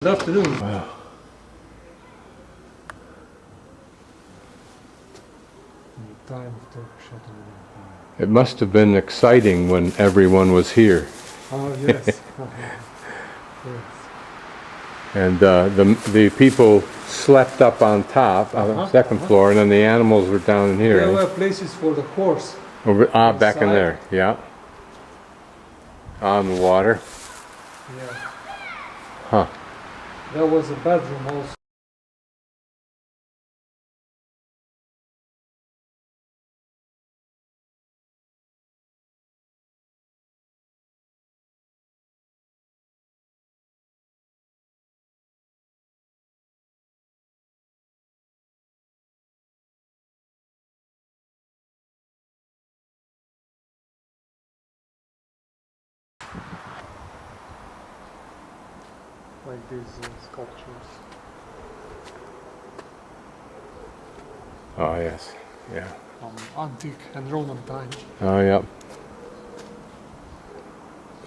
Good afternoon. Wow. It must have been exciting when everyone was here. Oh, yes. Yes. And the people slept up on top, on the second floor, and then the animals were down in here. There were places for the horse. Over, back in there, yeah. On the water. Yeah. Huh. There was a bedroom also. Like these sculptures. Oh, yes. Yeah. Antique and Roman times. Oh, yeah.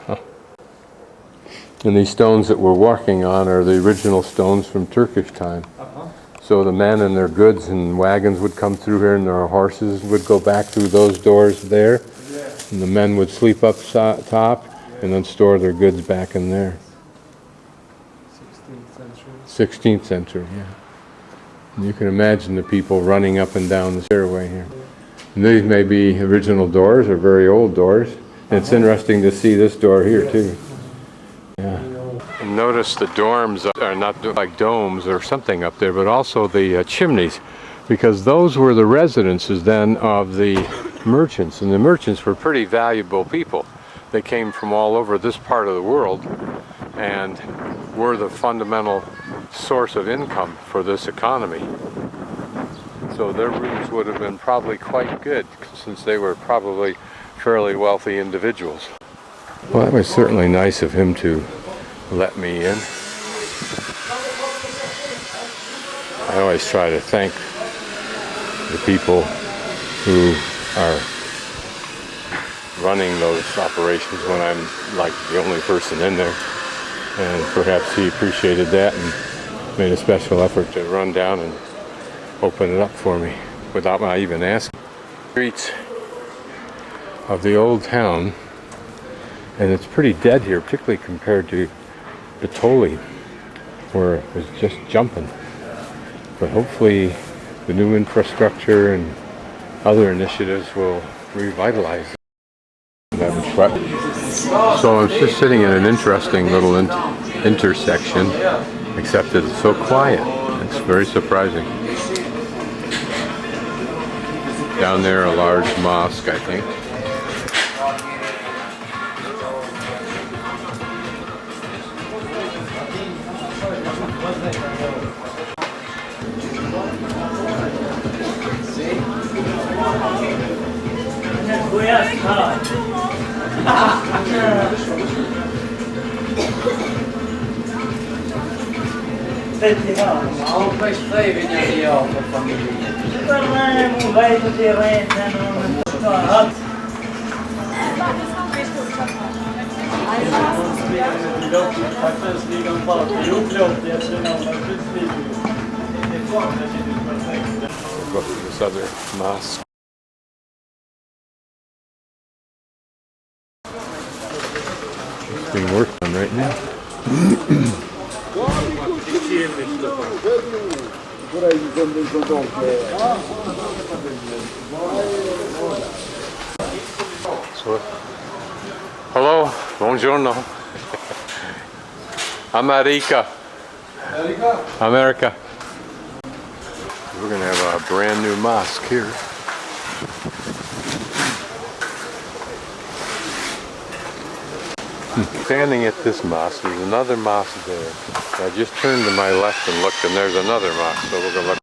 Huh. And these stones that we're walking on are the original stones from Turkish time. So the men and their goods and wagons would come through here, and their horses would go back through those doors there. Yeah. And the men would sleep up top and then store their goods back in there. 16th century. 16th century, yeah. And you can imagine the people running up and down the stairway here. And these may be original doors or very old doors. And it's interesting to see this door here too. Yeah. And notice the dorms are not like domes or something up there, but also the chimneys, because those were the residences then of the merchants, and the merchants were pretty valuable people. They came from all over this part of the world and were the fundamental source of income for this economy. So their rooms would have been probably quite good, since they were probably fairly wealthy individuals. Well, that was certainly nice of him to let me in. I always try to thank the people who are running those operations when I'm like the only person in there. And perhaps he appreciated that and made a special effort to run down and open it up for me without my even asking. Streets of the old town, and it's pretty dead here, particularly compared to Bitoli, where it was just jumping. But hopefully the new infrastructure and other initiatives will revitalize it. So I'm just sitting in an interesting little intersection, except that it's so quiet. It's very surprising. Down there, a large mosque, I think. Go to this other mosque. It's being worked on right now. So, hello, buongiorno. America. America. We're going to have a brand new mosque here. Standing at this mosque, there's another mosque there. I just turned to my left and looked, and there's another mosque, so we're going to look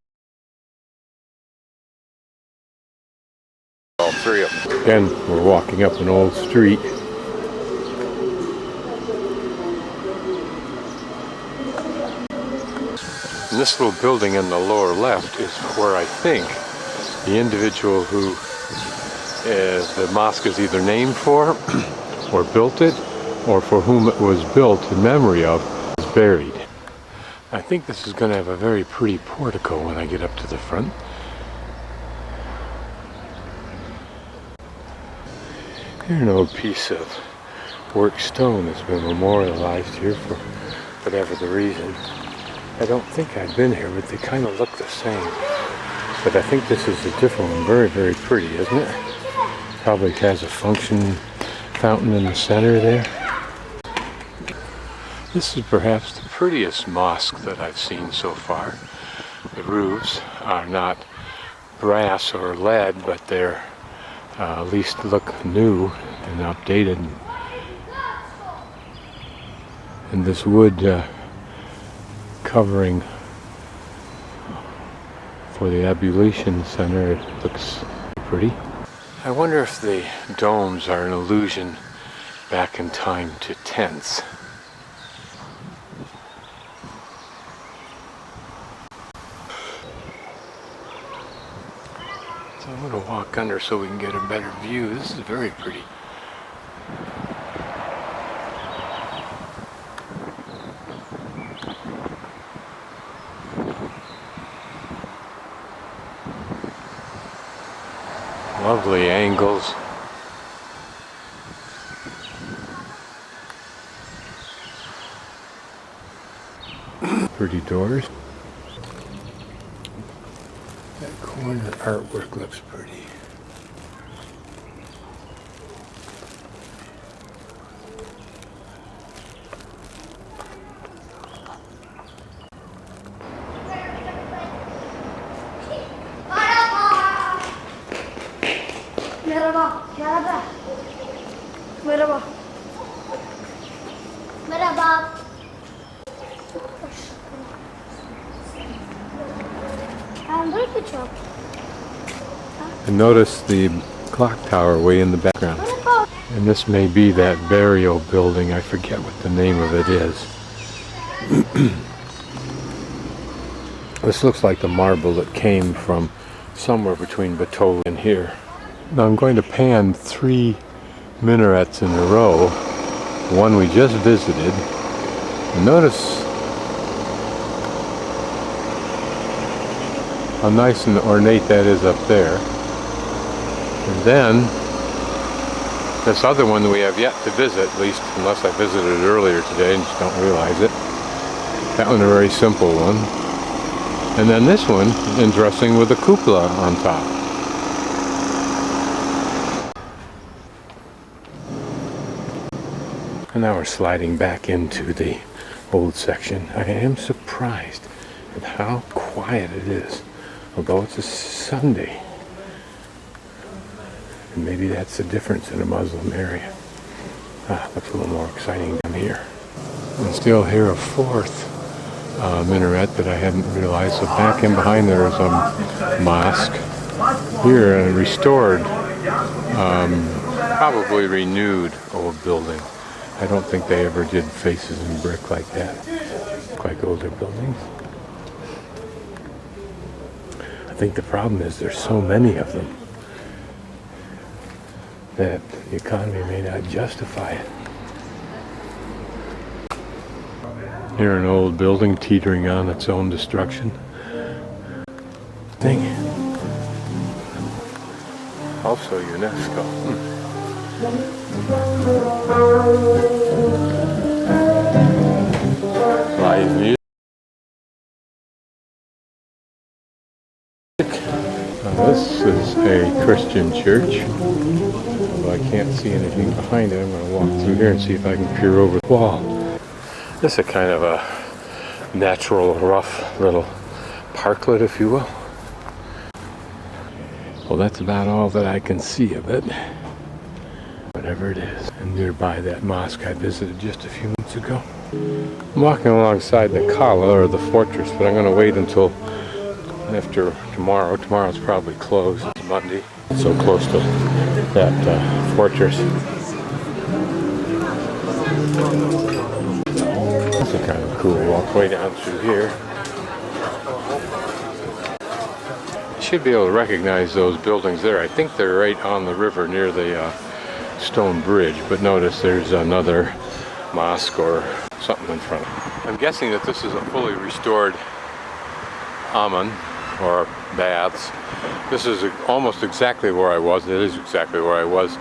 at all three of them. Again, we're walking up an old street. And this little building in the lower left is where I think the individual who the mosque is either named for or built it, or for whom it was built in memory of, is buried. I think this is going to have a very pretty portico when I get up to the front. Here's an old piece of worked stone that's been memorialized here for whatever the reason. I don't think I've been here, but they kind of look the same. But I think this is a different one. Very, very pretty, isn't it? Probably has a fountain in the center there. This is perhaps the prettiest mosque that I've seen so far. The roofs are not brass or lead, but they're at least look new and updated. And this wood covering for the ablution center, it looks pretty. I wonder if the domes are an allusion back in time to tents. So I'm going to walk under so we can get a better view. This is very pretty. Lovely angles. Pretty doors. That corner artwork looks pretty. Merhaba, merhaba. Merhaba. Merhaba. And notice the clock tower way in the background. And this may be that burial building. I forget what the name of it is. This looks like the marble that came from somewhere between Batola and here. Now I'm going to pan 3 minarets in a row. One we just visited. And notice how nice and ornate that is up there. And then this other one we have yet to visit, at least unless I visited it earlier today and just don't realize it. That one a very simple one. And then this one, interesting, with a cupola on top. And now we're sliding back into the old section. I am surprised at how quiet it is, although it's a Sunday. And maybe that's the difference in a Muslim area. Looks a little more exciting down here. And still here a 4th minaret that I hadn't realized. So back in behind there is a mosque. Here a restored, probably renewed old building. I don't think they ever did faces in brick like that. Like older buildings. I think the problem is there's so many of them that the economy may not justify it. Here an old building teetering on its own destruction. Thing. Also UNESCO. Live music. Now this is a Christian church. Although I can't see anything behind it, I'm going to walk through here and see if I can peer over the wall. This is a kind of a natural, rough little parklet, if you will. Well, that's about all that I can see of it. Whatever it is. And nearby that mosque I visited just a few minutes ago. I'm walking alongside the Kala, or the fortress, but I'm going to wait until after tomorrow. Tomorrow's probably closed. It's Monday. So close to that fortress. That's a kind of cool walk way down through here. You should be able to recognize those buildings there. I think they're right on the river near the stone bridge, but notice there's another mosque or something in front. I'm guessing that this is a fully restored Aman, or baths. This is almost exactly where I was. It is exactly where I was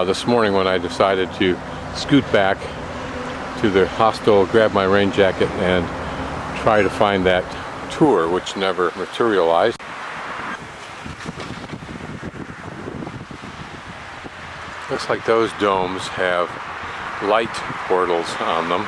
this morning when I decided to scoot back to the hostel, grab my rain jacket, and try to find that tour, which never materialized. Looks like those domes have light portals on them.